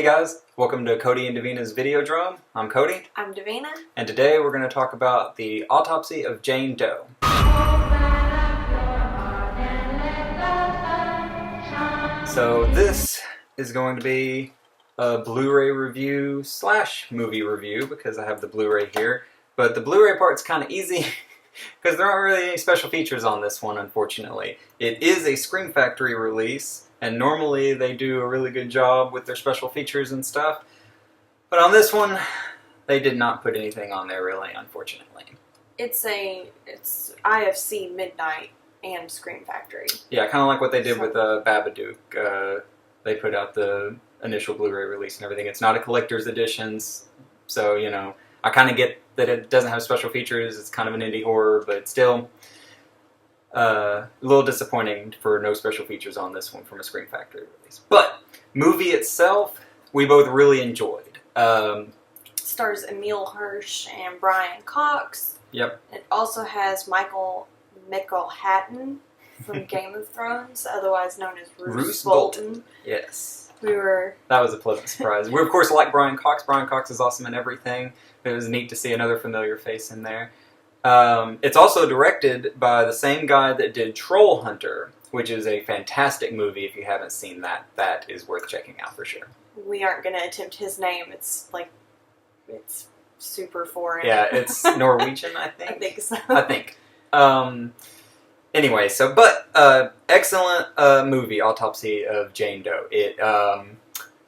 Hey guys, welcome to Cody and Davina's Videodrome. I'm Cody. I'm Davina. And today we're going to talk about the Autopsy of Jane Doe. So this is going to be a Blu-ray review slash movie review because I have the Blu-ray here. But the Blu-ray part's kind of easy because there aren't really any special features on this one, unfortunately. It is a Scream Factory release, and normally they do a really good job with their special features and stuff. But on this one, they did not put anything on there really, unfortunately. It's IFC Midnight and Scream Factory. Yeah, kind of like what they did with Babadook. They put out the initial Blu-ray release and everything. It's not a collector's edition, so, you know, I kind of get that it doesn't have special features. It's kind of an indie horror, but still a little disappointing for no special features on this one from a Scream Factory release. But movie itself, we both really enjoyed. Stars Emile Hirsch and Brian Cox. Yep. It also has Michael Hatton from Game of Thrones, otherwise known as Roose Bolton. Yes. That was a pleasant surprise. We, of course, like Brian Cox. Brian Cox is awesome in everything. It was neat to see another familiar face in there. It's also directed by the same guy that did Troll Hunter, which is a fantastic movie. If you haven't seen that, that is worth checking out for sure. We aren't going to attempt his name. It's super foreign. Yeah, it's Norwegian, I think. I think so. I think. Anyway, excellent movie, Autopsy of Jane Doe. It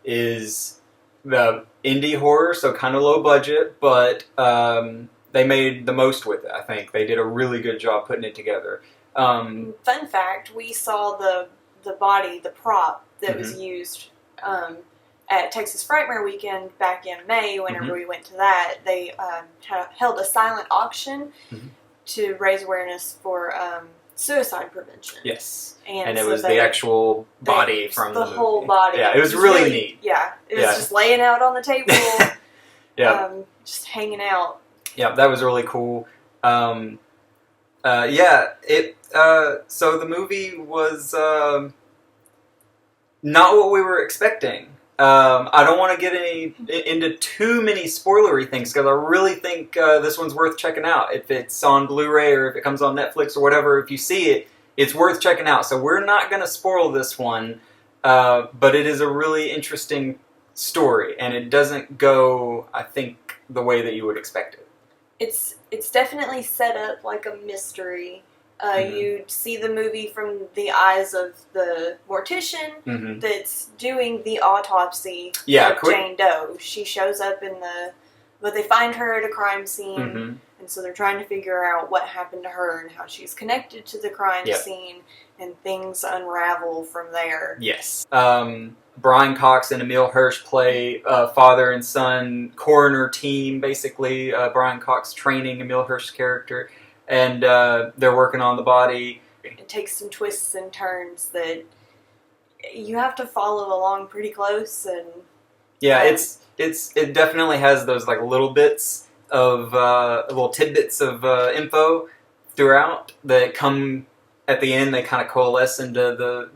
is the indie horror, so kind of low budget, but they made the most with it, I think. They did a really good job putting it together. Fun fact, we saw the body, the prop that was used at Texas Frightmare Weekend back in May. Whenever we went to that, they held a silent auction to raise awareness for suicide prevention. Yes. And it so was the actual body from the movie. Whole body. Yeah, it was really neat. Yeah, it was just laying out on the table. Just hanging out. Yeah, that was really cool. So the movie was not what we were expecting. I don't want to get into too many spoilery things because I really think this one's worth checking out. If it's on Blu-ray or if it comes on Netflix or whatever, if you see it, it's worth checking out. So we're not going to spoil this one, but it is a really interesting story, and it doesn't go, I think, the way that you would expect it. It's definitely set up like a mystery. You see the movie from the eyes of the mortician that's doing the autopsy of Jane Doe. She shows up but they find her at a crime scene, and so they're trying to figure out what happened to her and how she's connected to the crime scene, and things unravel from there. Yes. Brian Cox and Emile Hirsch play father and son coroner team, basically. Brian Cox training Emile Hirsch's character. And they're working on the body. It takes some twists and turns that you have to follow along pretty close, and it definitely has those like little bits of little tidbits of info throughout that come at the end. They kind of coalesce into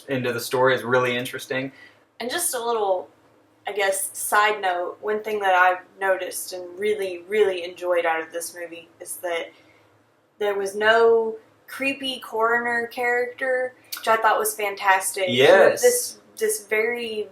into the story. It's really interesting. And just a little, I guess, side note, one thing that I've noticed and really, really enjoyed out of this movie is that there was no creepy coroner character, which I thought was fantastic. Yes. This very,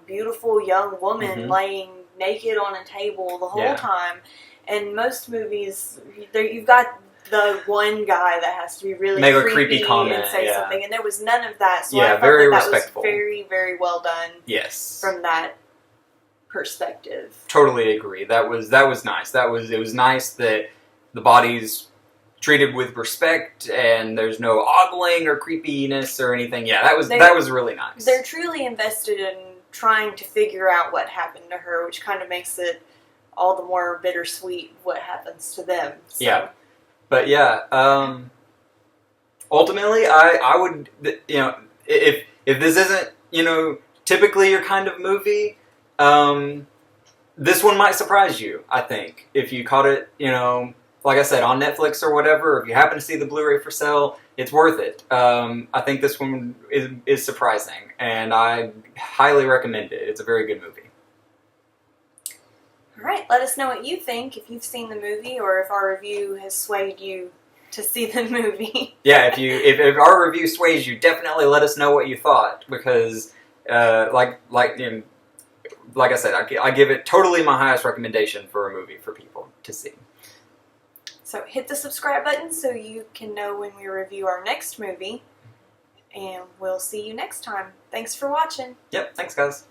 beautiful young woman laying naked on a table the whole time. And most movies, you've got the one guy that has to be really make a creepy comment and say something, and there was none of that. So I thought very that respectful. Was very, very well done. Yes, from that perspective. Totally agree. That was nice. It was nice that the body's treated with respect, and there's no ogling or creepiness or anything. Yeah, that was really nice. They're truly invested in trying to figure out what happened to her, which kind of makes it all the more bittersweet what happens to them. So. Yeah. But ultimately, I would, if this isn't, typically your kind of movie, this one might surprise you, I think. If you caught it, like I said, on Netflix or whatever, if you happen to see the Blu-ray for sale, it's worth it. I think this one is surprising, and I highly recommend it. It's a very good movie. All right, let us know what you think, if you've seen the movie, or if our review has swayed you to see the movie. Yeah, if our review sways you, definitely let us know what you thought, because like I said, I give it totally my highest recommendation for a movie for people to see. So hit the subscribe button so you can know when we review our next movie. And we'll see you next time. Thanks for watching. Yep, thanks guys.